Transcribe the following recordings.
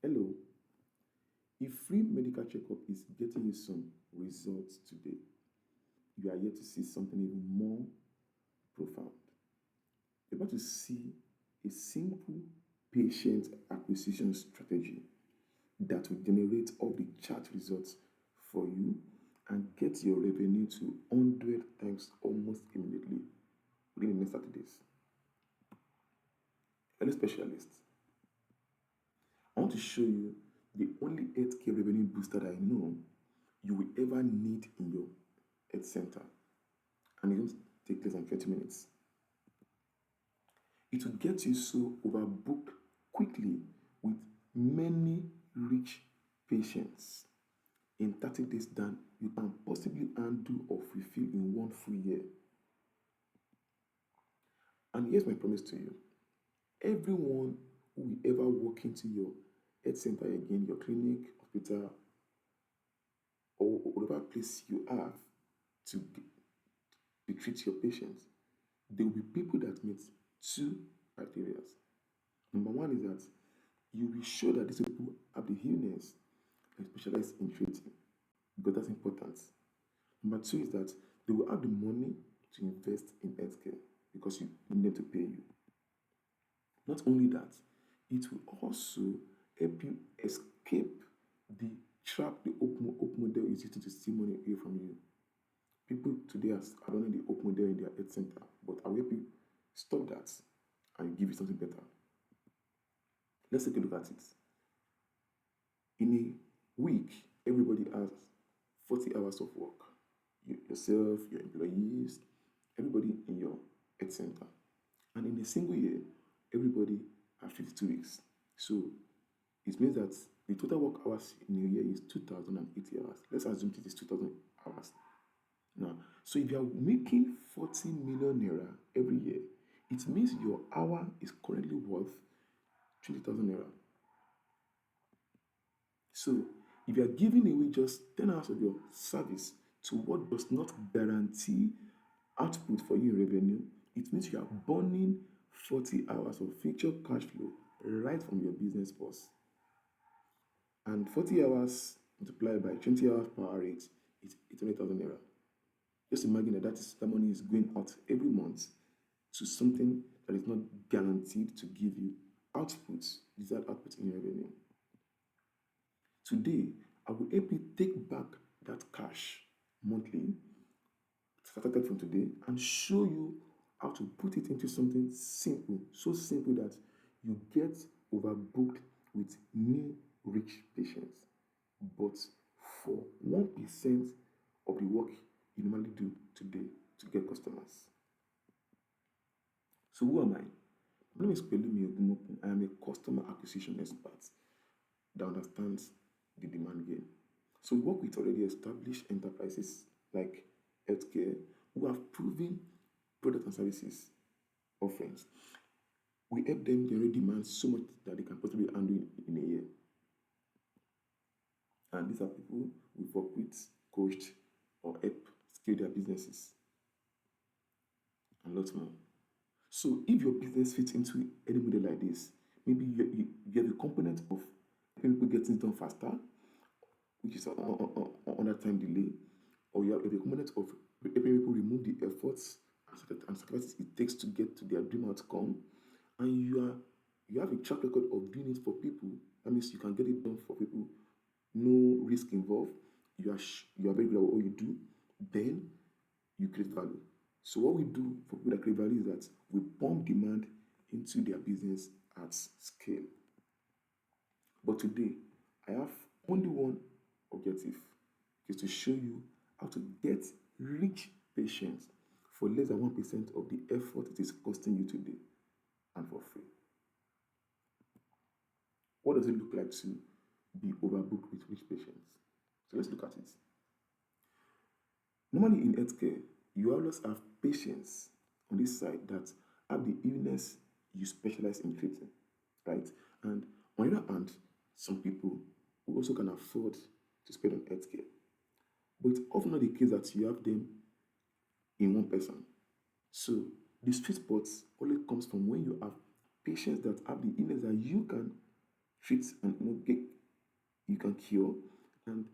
Hello, if free medical checkup is getting you some results today, you are yet to see something even more profound. You're about to see a simple patient acquisition strategy that will generate all the chart results for you and get your revenue to 100 times almost immediately within the next 30 days. Hello, specialists. I want to show you the only 8K revenue booster that I know you will ever need in your health center. And it won't take less than 20 minutes. It will get you so overbooked quickly with many rich patients. In 30 days done, you can possibly undo or fulfill in one full year. And here's my promise to you. Everyone who will ever walk into your health center again, your clinic, hospital, or whatever place you have to treat your patients, there will be people that meet two criteria. Number one is that you will show that these people have the illness and specialize in treating, because that's important. Number two is that they will have the money to invest in healthcare because you need them to pay you. Not only that, it will also help you escape the trap the open model is using to steal money away from you. People today are running the open model in their health center, but I will help you stop that and give you something better. Let's take a look at it. In a week, everybody has 40 hours of work. Yourself, your employees, everybody in your health center. And in a single year, everybody has 52 weeks. So it means that the total work hours in a year is 2,080 hours. Let's assume it is 2,000 hours. Now, so if you are making 40 million naira every year, it means your hour is currently worth 20,000 naira. So if you are giving away just 10 hours of your service to what does not guarantee output for you in revenue, it means you are burning 40 hours of future cash flow right from your business boss. And 40 hours multiplied by 20 hours per hour rate is 800,000 naira. Just imagine that money is going out every month to something that is not guaranteed to give you desired output in revenue. Today, I will help you take back that cash monthly, started from today, and show you how to put it into something simple, so simple that you get overbooked with new rich patients, but for 1% of the work you normally do today to get customers. So who am I? My name is Pelumi Ogumokun. I am a customer acquisition expert that understands the demand game. So we work with already established enterprises like healthcare who have proven product and services offerings. We help them generate demand so much that they can possibly handle in a year. And these are people we work with, coached, or help scale their businesses, and lots more. So if your business fits into any model like this, maybe you have a component of helping people get things done faster, which is on that time delay, or you have a component of helping people remove the efforts and sacrifices it takes to get to their dream outcome, and you have a track record of doing it for people. That means you can get it done for people, no risk involved. You are very good at what you do. Then you create value. So what we do for people that create value is that we pump demand into their business at scale. But today, I have only one objective, is to show you how to get rich patients for less than 1% of the effort it is costing you today, and for free. What does it look like to be overbooked with rich patients? So let's look at it. Normally in healthcare, you always have patients on this side that have the illness you specialize in treating, right? And on the other hand, some people who also can afford to spend on healthcare. But it's often not the case that you have them in one person. So the sweet spot only comes from when you have patients that have the illness that you can treat and you can cure, and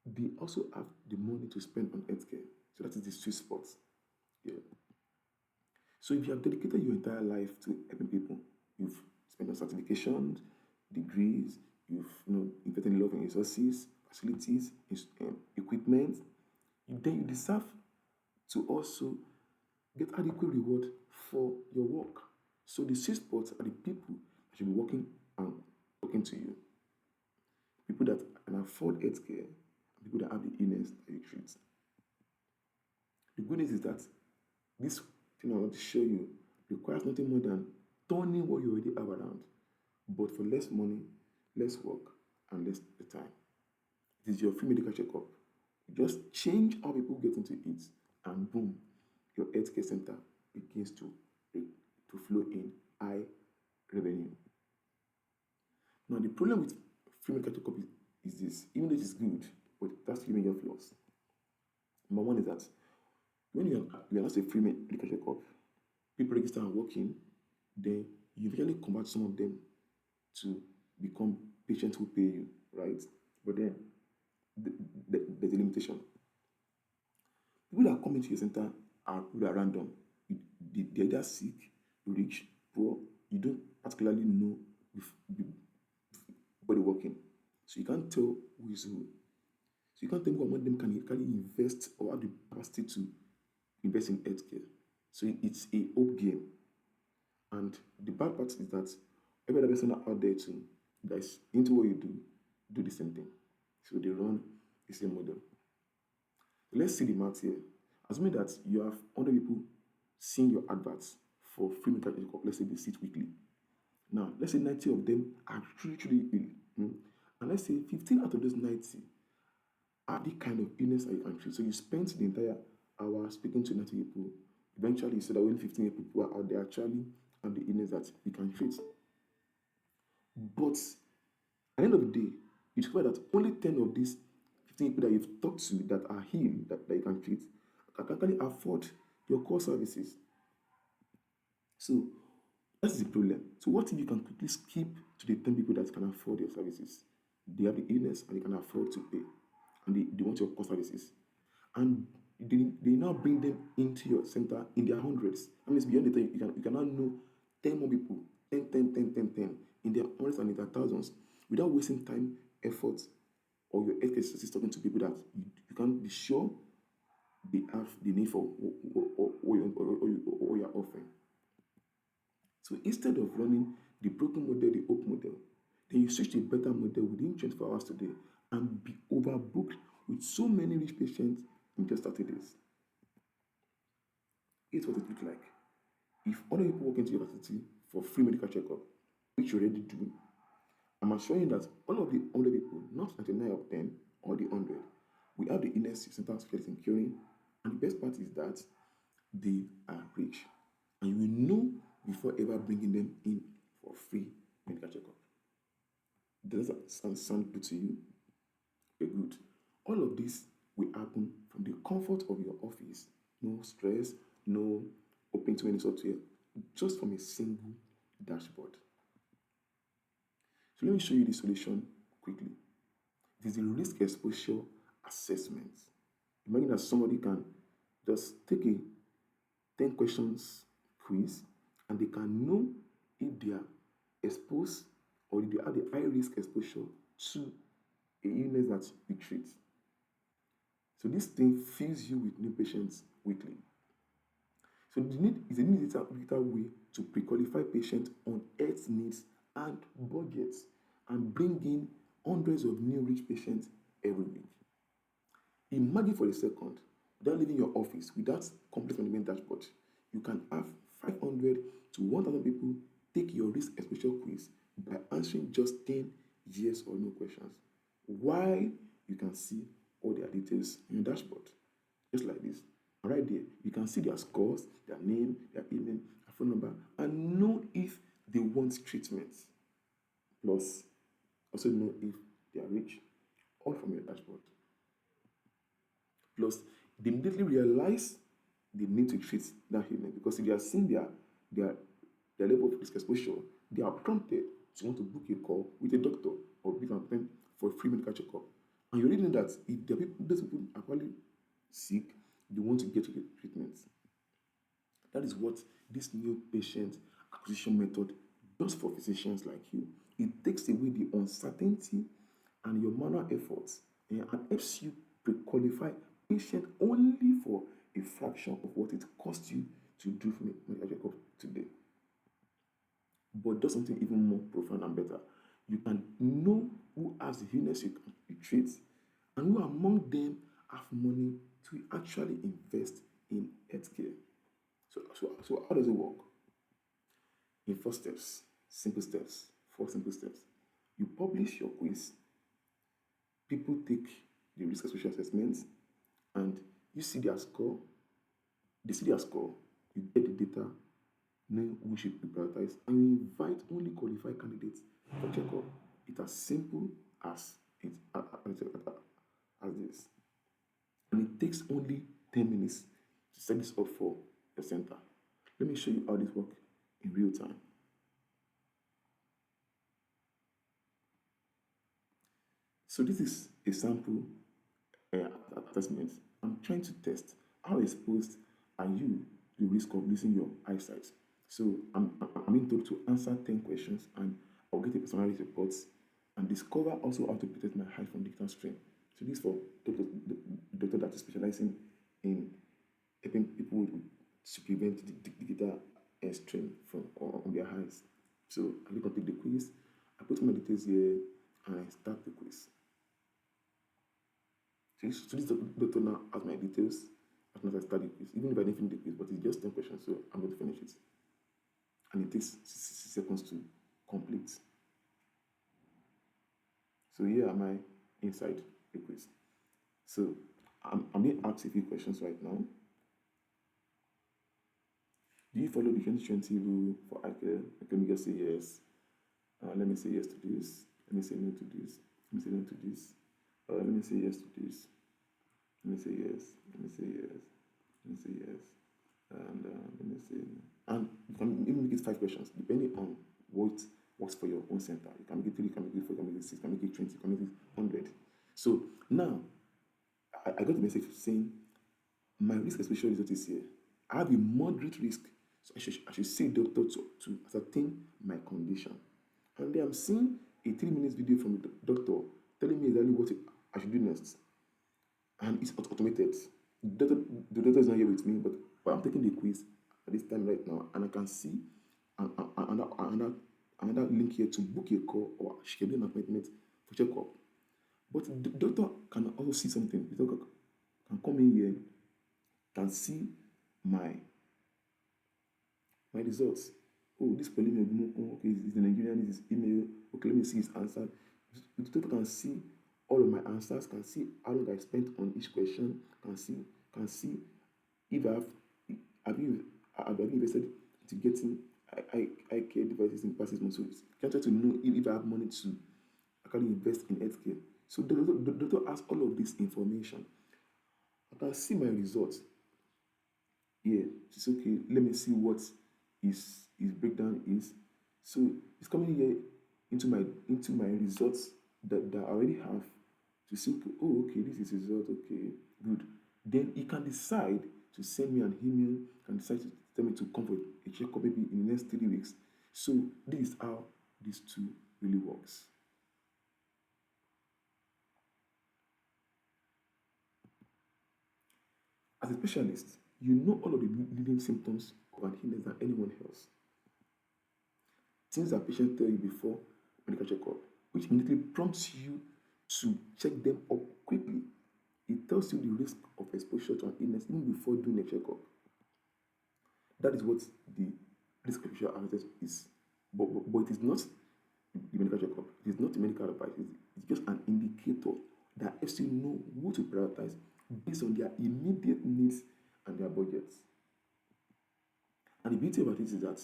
they also have the money to spend on healthcare. So that is the sweet spot. Yeah. So if you have dedicated your entire life to helping people, you've spent on certifications, degrees, you've invested in a lot of resources, facilities, equipment, then you deserve to also get adequate reward for your work. So the sweet spots are the people that should be working and working to you. People that can afford healthcare, people that have the illness that you treat. The good news is that this thing I want to show you requires nothing more than turning what you already have around, but for less money, less work, and less time. It is your free medical checkup. You just change how people get into it, and boom, your healthcare center begins to flow in high revenue. Now, the problem with free medical checkup is this, even though it is good, but that's still major flaws. Number one is that when you are not a free medical checkup, people register and work in, then you usually convert some of them to become patients who pay you, right? But then there's a limitation. People that come into your center are people that are random. They're either sick, rich, poor. You don't particularly know if body working. So you can't tell who is who. So you can't tell who among them can invest or have the capacity to invest in healthcare. So it's a hope game. And the bad part is that every other person out there too that is into what you do the same thing. So they run the same model. Let's see the math here. Assuming that you have 100 people seeing your adverts for free medical checkup, let's say they see it weekly. Now, let's say 90 of them are truly ill. And let's say 15 out of those 90 are the kind of illness that you can treat. So you spend the entire hour speaking to 90 people. Eventually, you said that only 15 people are out there actually have the illness that you can treat. But at the end of the day, you discover that only 10 of these 15 people that you've talked to that are healed, that you can treat, can actually afford your core services. So that's the problem. So what if you can quickly skip to the 10 people that can afford your services? They have the illness and they can afford to pay. And they want your core services. And they now bring them into your center in their hundreds. That means beyond the time, you can now know 10 more people, 10, 10, 10, 10, 10, in their hundreds and in their thousands, without wasting time, effort, or your healthcare services talking to people that you can't be sure they have the need for what you're offering. So instead of running the broken model, the hope model, then you switch to a better model within 24 hours today and be overbooked with so many rich patients in just 30 days. Here's what it looks like. If other people walk into your facility for free medical checkup, which you already do, I'm assuring that all of the 100 people, not 99 of them or the 100, we have the illness center specialists in curing. And the best part is that they are rich. And you will know before ever bringing them in for free medical checkup. Does that sound good to you? Okay, good. All of this will happen from the comfort of your office. No stress, no open to any software, just from a single dashboard. So let me show you the solution quickly. It is a risk exposure assessment. Imagine that somebody can just take a 10 questions quiz and they can know if they are exposed or if they have the high risk exposure to a illness that we treat. So this thing fills you with new patients weekly. So the need is a digital way to pre-qualify patients on health needs and budgets and bring in hundreds of new rich patients every week. Imagine for a second, without leaving your office, without completing on the main dashboard, you can have 500 to 1,000 people take your risk exposure quiz by answering just 10 yes or no questions. While you can see all their details in your dashboard, just like this. And right there, you can see their scores, their name, their email, their phone number, and know if they want treatment. Plus, also know if they are rich, all from your dashboard. Plus, they immediately realize they need to treat that illness because if they are seeing their level of risk exposure, they are prompted you want to book a call with a doctor or book an appointment for a free medical checkup. And you already know that if the people, those people are probably sick, they want to get treatment. That is what this new patient acquisition method does for physicians like you. It takes away the uncertainty and your manual efforts, and helps you pre-qualify patient only for a fraction of what it costs you to do for medical checkup today. But does something even more profound and better. You can know who has the illness you treat and who among them have money to actually invest in healthcare. So how does it work? In 4 steps, simple steps, 4 simple steps. You publish your quiz, people take the risk association assessment, and you see their score. They see their score, you get the data, know who should be prioritized, and you invite only qualified candidates for checkup. It's as simple as as this. And it takes only 10 minutes to set this up for your center. Let me show you how this works in real time. So this is a sample assessment. I'm trying to test how exposed are you to the risk of losing your eyesight. So I'm being told to answer 10 questions, and I'll get a personality report and discover also how to protect my eye from digital strain. So this is for doctor that is specializing in helping people to prevent the digital strain from on their eyes. So I click on take the quiz, I put my details here, and I start the quiz. So this doctor now has my details as soon as I start the quiz, even if I didn't finish the quiz, but it's just 10 questions, so I'm going to finish it. And it takes 60 seconds to complete. So here am I inside the quiz. So I'm being asked a few questions right now. Do you follow the 2020 rule for ICARE? Let me just say yes. Let me say yes to this. Let me say no to this. Let me say no to this. Let me say yes to this. Let me say yes. Let me say yes. Let me say yes. And let me say no. And you can even make it 5 questions depending on what works for your own center. You can make it 3, you can make it 4, you can make it 6, you can make it 20, you can make it 100. So now I got a message saying my risk exposure result is here. I have a moderate risk, so I should see a doctor to ascertain my condition. And then I'm seeing a 3 minutes video from the doctor telling me exactly what I should do next. And it's automated. The doctor is not here with me, but I'm taking the quiz at this time right now, and I can see another link here to book a call or schedule an appointment for checkup. But the doctor can also see something. The doctor can come in here, can see my results. Oh, this polymer, oh, okay, is the Nigerian, this is email. Okay, let me see his answer. The doctor can see all of my answers, can see how long I spent on each question, can see if I've invested to getting eye care devices in past 6 months. So can try to know if I have money to actually invest in healthcare. So the doctor has all of this information. I can see my results. Yeah, it's okay. Let me see what his breakdown is. So it's coming here into my results that I already have to see, okay, oh, okay, this is his result, okay, good. Then he can decide to send me an email, can decide to tell me to come for a checkup maybe in the next 3 weeks. So this is how these two really works. As a specialist, you know all of the leading symptoms of an illness than anyone else. Things that patients tell you before medical checkup, which immediately prompts you to check them up quickly. It tells you the risk of exposure to an illness even before doing a checkup. That is what the risk exposure analysis is. But it is not the medical checkup. It is not a medical advice. It's just an indicator that helps you know who to prioritize based on their immediate needs and their budgets. And the beauty about it is that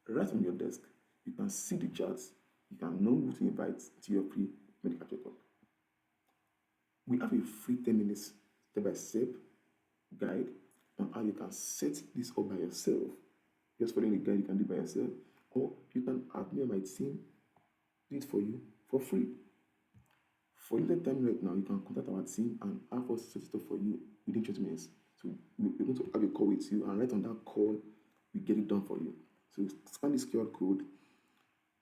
right on your desk, you can see the charts, you can know who to invite to your free medical checkup. We have a free 10 minutes step-by-step guide on how you can set this up by yourself. Just following the guide, you can do it by yourself, or you can have me and my team do it for you for free. For limited time right now, you can contact our team and have us set it up for you within 20 minutes. So we're going to have a call with you, and right on that call, we get it done for you. So scan this QR code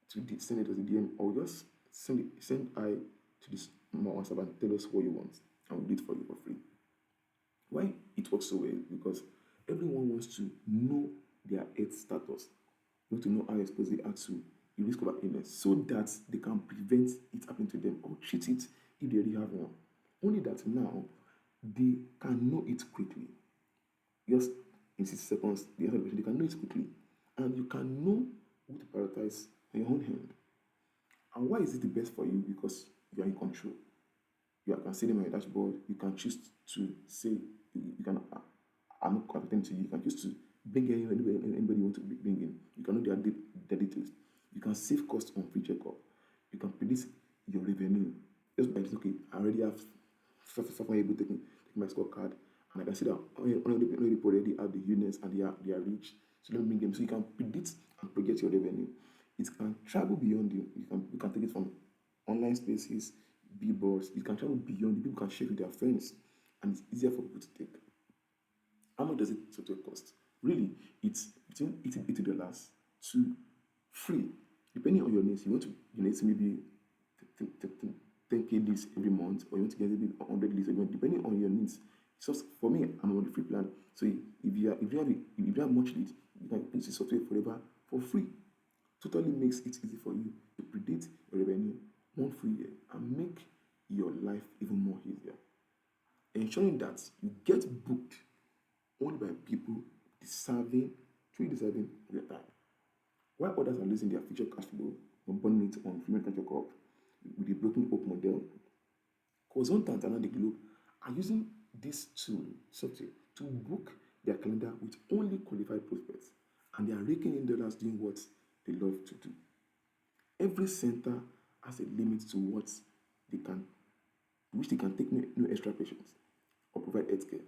send it as a DM, or just send I to this WhatsApp and tell us what you want, and we'll do it for you for free. Why it works so well? Because everyone wants to know their health status. You want to know how exposed they are to the risk of an illness so that they can prevent it happening to them or treat it if they already have one. Only that now they can know it quickly. Just in 60 seconds, the answer they can know it quickly. And you can know who to prioritize on your own hand. And why is it the best for you? Because you are in control. You can see them on your dashboard. You can choose to say, you can, I'm not connecting to you. You can choose to bring anybody you want to bring in. You can know their details. You can save costs on free checkup. You can predict your revenue. Just by this, okay, I already have someone able to take my scorecard, and I can see that only people already have the illness and they are rich. So let me bring them. So you can predict and project your revenue. It can travel beyond you. You can take it from online spaces, billboards. You can travel beyond. People can share with their friends, and it's easier for people to take. How much does it total cost? Really, it's between $80 to free, depending on your needs. You want to donate maybe 10K leads every month, or you want to get maybe 100 leads every month, depending on your needs. So for me, I'm on the free plan. So if you have much leads, you can use the software forever for free. Totally makes it easy for you to predict your revenue 1 full year and make your life even more easier. Ensuring that you get booked only by people truly deserving of your time. While others are losing their future cash flow and burning it on female culture corp with the broken hope model, consultants around the globe are using this software to book their calendar with only qualified prospects, and they are raking in dollars doing what they love to do. Every center has a limit to which they can take no extra patients or provide healthcare.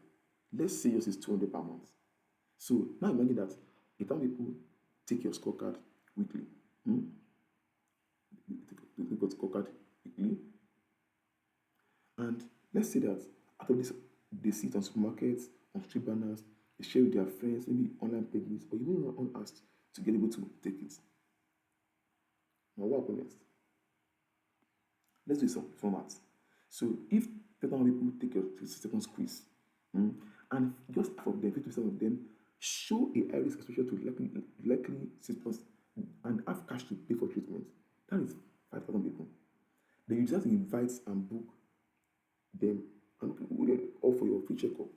Let's say yours is 200 per month. So now imagine that the time people take your scorecard weekly, take your scorecard weekly, and let's say that after this, they see it on supermarkets, on street banners, they share with their friends, maybe online pages, or even run unasked to get able to take it. Now, what happens next? Let's do some formats. So, if 10,000 people take your 60-second quiz, and just half of them, 50% of them, show a high risk exposure to likely symptoms and have cash to pay for treatment, that is 5,000 people. Then you just invite and book them and offer your free checkup.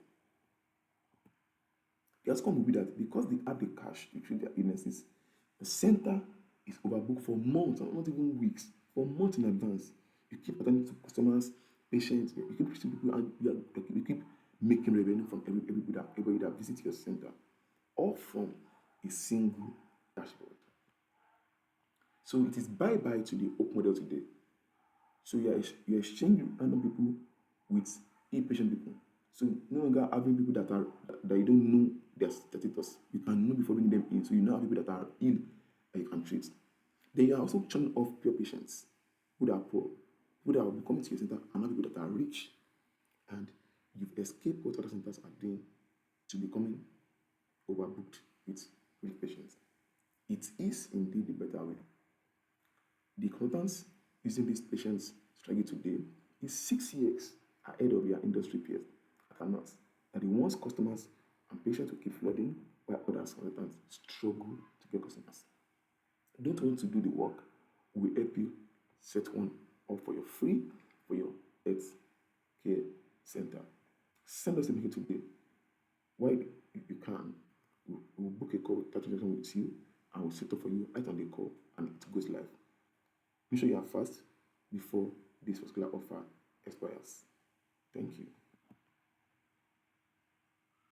The outcome will be that because they have the cash to treat their illnesses, the center is overbooked for months, not even weeks, for months in advance. You keep attending to customers, patients, you keep treating people, and you keep making revenue from everybody that visits your center, all from a single dashboard. So it is bye-bye to the open model today. So you're exchanging random people with impatient people. So no longer having people that you don't know their status. You can know before bringing them in. So you now have people that are ill that you can treat. Then you are also turning off pure patients who are poor, who are coming to your center, and not people that are rich. And you've escaped what other centers are doing to becoming overbooked with weak patients. It is indeed the better way. The consultants using these patients strategy today is 6 years ahead of their industry peers that are not. That the ones customers and patients will keep flooding, while others consultants struggle to get customers. Don't want to do the work? We help you set one up for your free for your health care center. Send us a mail today. Why you can, we'll book a call, touch with you, and we'll set up for you right on the call, and it goes live. Make sure you are fast before this particular offer expires. Thank you.